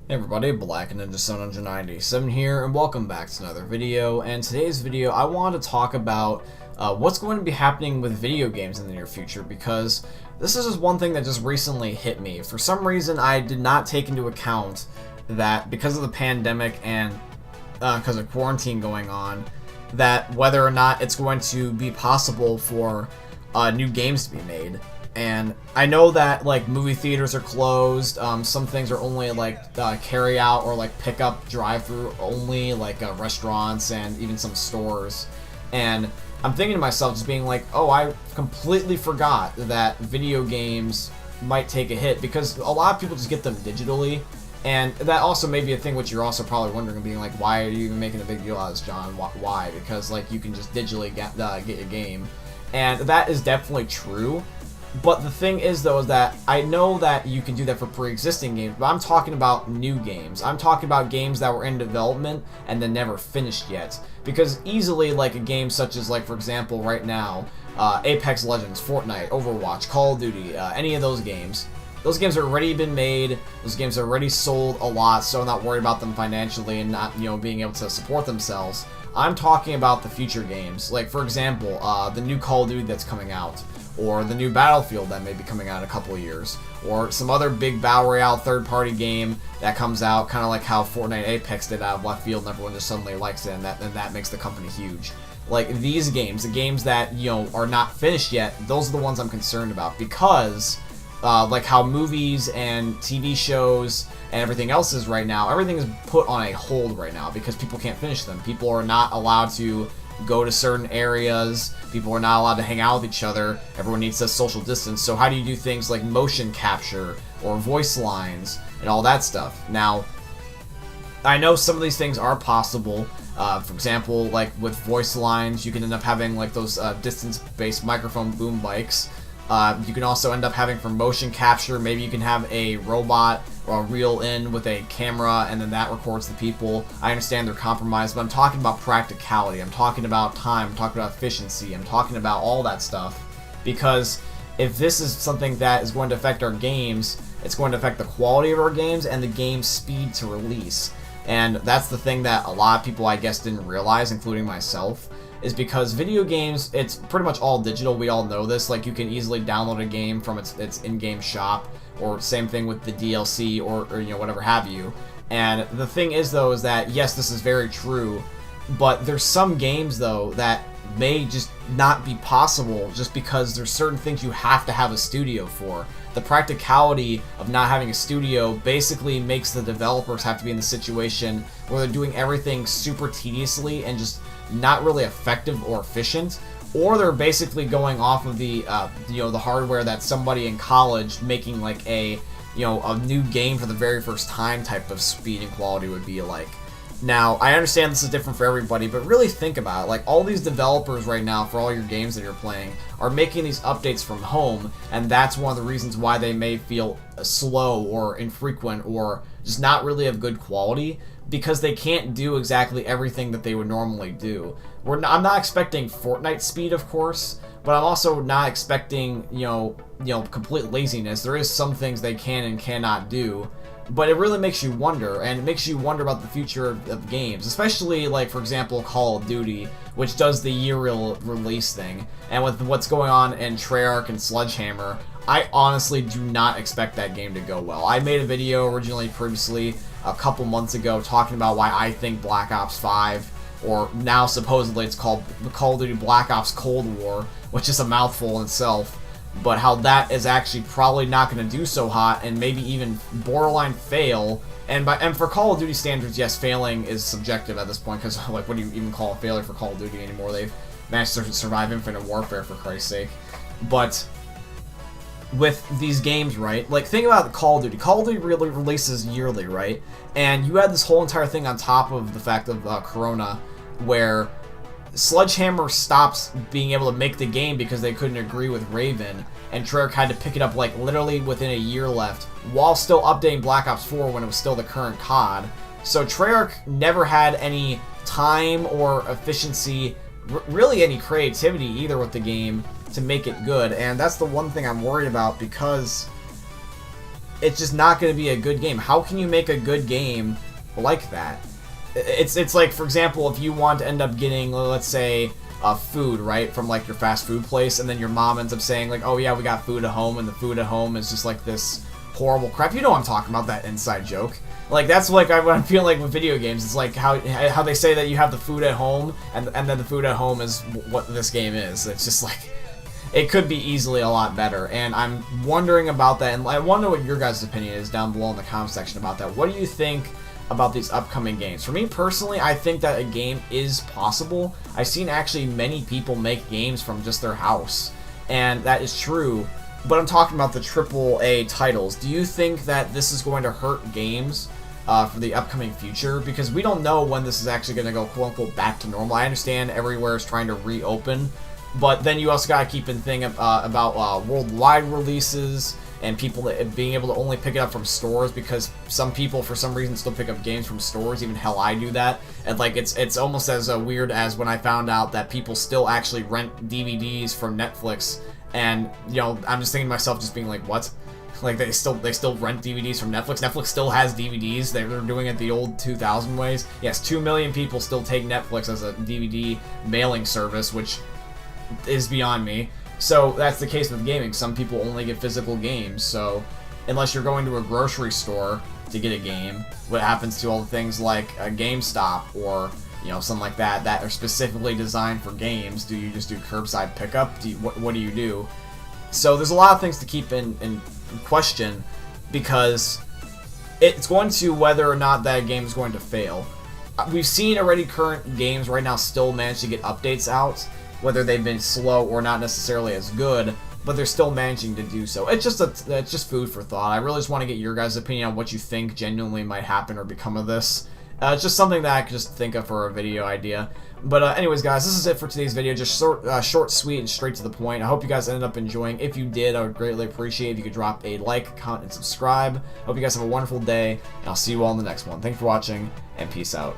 Hey everybody, Black Ninja 797 here, and welcome back to another video. And today's video, I want to talk about what's going to be happening with video games in the near future, because this is just one thing that just recently hit me. For some reason, I did not take into account that because of the pandemic and because of quarantine going on, that whether or not it's going to be possible for new games to be made. And I know that like movie theaters are closed. Some things are only like carry out or like pick up drive-through only, like restaurants and even some stores. And I'm thinking to myself, just being like, oh, I completely forgot that video games might take a hit, because a lot of people just get them digitally. And that also may be a thing which you're also probably wondering, being like, why are you even making a big deal out of this, John? Why? Because like you can just digitally get your game, and that is definitely true. But the thing is, though, is that I know that you can do that for pre-existing games, but I'm talking about new games. I'm talking about games that were in development and then never finished yet. Because easily, like a game such as, like, for example, right now, Apex Legends, Fortnite, Overwatch, Call of Duty, any of those games have already been made, those games are already sold a lot, so I'm not worried about them financially and not, being able to support themselves. I'm talking about the future games. Like, for example, the new Call of Duty that's coming out, or the new Battlefield that may be coming out in a couple of years, or some other big Battle Royale third-party game that comes out, kind of like how Fortnite Apex did out of left field and everyone just suddenly likes it, and that makes the company huge. Like, these games, the games that, are not finished yet, those are the ones I'm concerned about, because like how movies and TV shows and everything else is right now, everything is put on a hold right now because people can't finish them. People are not allowed to go to certain areas. People are not allowed to hang out with each other. Everyone needs to social distance. So how do you do things like motion capture or voice lines and all that stuff? Now, I know some of these things are possible. For example, like with voice lines, you can end up having like those distance-based microphone boom mics. You can also end up having, for motion capture, maybe you can have a robot or a reel in with a camera and then that records the people. I understand they're compromised, but I'm talking about practicality. I'm talking about time. I'm talking about efficiency. I'm talking about all that stuff. Because if this is something that is going to affect our games, it's going to affect the quality of our games and the game's speed to release. And that's the thing that a lot of people, I guess, didn't realize, including myself, is because video games, it's pretty much all digital. We all know this. Like, you can easily download a game from its in-game shop, or same thing with the DLC or whatever have you. And the thing is, though, is that, yes, this is very true, but there's some games, though, that may just not be possible just because there's certain things you have to have a studio for. The practicality of not having a studio basically makes the developers have to be in the situation where they're doing everything super tediously and just not really effective or efficient, or they're basically going off of the the hardware that somebody in college making like a new game for the very first time type of speed and quality would be like. Now, I understand this is different for everybody, but really think about it. Like, all these developers right now for all your games that you're playing are making these updates from home, and that's one of the reasons why they may feel slow or infrequent or just not really of good quality, because they can't do exactly everything that they would normally do. I'm not expecting Fortnite speed, of course, but I'm also not expecting, complete laziness. There is some things they can and cannot do. But it really makes you wonder, and it makes you wonder about the future of games, especially, like, for example, Call of Duty, which does the year release thing, and with what's going on in Treyarch and Sledgehammer, I honestly do not expect that game to go well. I made a video previously, a couple months ago, talking about why I think Black Ops 5, or now supposedly it's called Call of Duty Black Ops Cold War, which is a mouthful in itself, but how that is actually probably not going to do so hot and maybe even borderline fail. And for Call of Duty standards, yes, failing is subjective at this point, because like, what do you even call a failure for Call of Duty anymore? They've managed to survive Infinite Warfare, for Christ's sake. But with these games, right, like, think about Call of Duty. Call of Duty really releases yearly, right? And you had this whole entire thing on top of the fact of Corona, where Sledgehammer stops being able to make the game because they couldn't agree with Raven, and Treyarch had to pick it up like literally within a year left, while still updating Black Ops 4 when it was still the current COD. So Treyarch never had any time or efficiency, really any creativity either with the game to make it good, and that's the one thing I'm worried about, because it's just not going to be a good game. How can you make a good game like that? It's like, for example, if you want to end up getting, let's say, food, right, from like your fast food place, and then your mom ends up saying like, oh yeah, we got food at home, and the food at home is just like this horrible crap. You know what I'm talking about, that inside joke. Like, that's like what I'm feeling like with video games. It's like how they say that you have the food at home, and then the food at home is what this game is. It's just like, it could be easily a lot better, and I'm wondering about that, and I wonder what your guys' opinion is down below in the comment section about that. What do you think about these upcoming games? For me personally, I think that a game is possible. I've seen actually many people make games from just their house, and that is true. But I'm talking about the AAA titles. Do you think that this is going to hurt games for the upcoming future? Because we don't know when this is actually going to go quote-unquote back to normal. I understand everywhere is trying to reopen, but then you also got to keep in thinking about worldwide releases and people being able to only pick it up from stores, because some people for some reason still pick up games from stores. Even hell, I do that. And like, it's almost as weird as when I found out that people still actually rent DVDs from Netflix. And, you know, I'm just thinking to myself, just being like, what? Like, they still rent DVDs from Netflix? Netflix still has DVDs? They're doing it the old 2000 ways? Yes, 2 million people still take Netflix as a DVD mailing service, which is beyond me. So, that's the case with gaming. Some people only get physical games, so unless you're going to a grocery store to get a game, what happens to all the things like a GameStop or, you know, something like that are specifically designed for games? Do you just do curbside pickup? What do you do? So there's a lot of things to keep in question, because it's going to whether or not that game is going to fail. We've seen already current games right now still manage to get updates out, whether they've been slow or not necessarily as good, but they're still managing to do so. It's just food for thought. I really just want to get your guys' opinion on what you think genuinely might happen or become of this. It's just something that I could just think of for a video idea. But anyways, guys, this is it for today's video. Just short, sweet, and straight to the point. I hope you guys ended up enjoying. If you did, I would greatly appreciate if you could drop a like, comment, and subscribe. Hope you guys have a wonderful day, and I'll see you all in the next one. Thanks for watching, and peace out.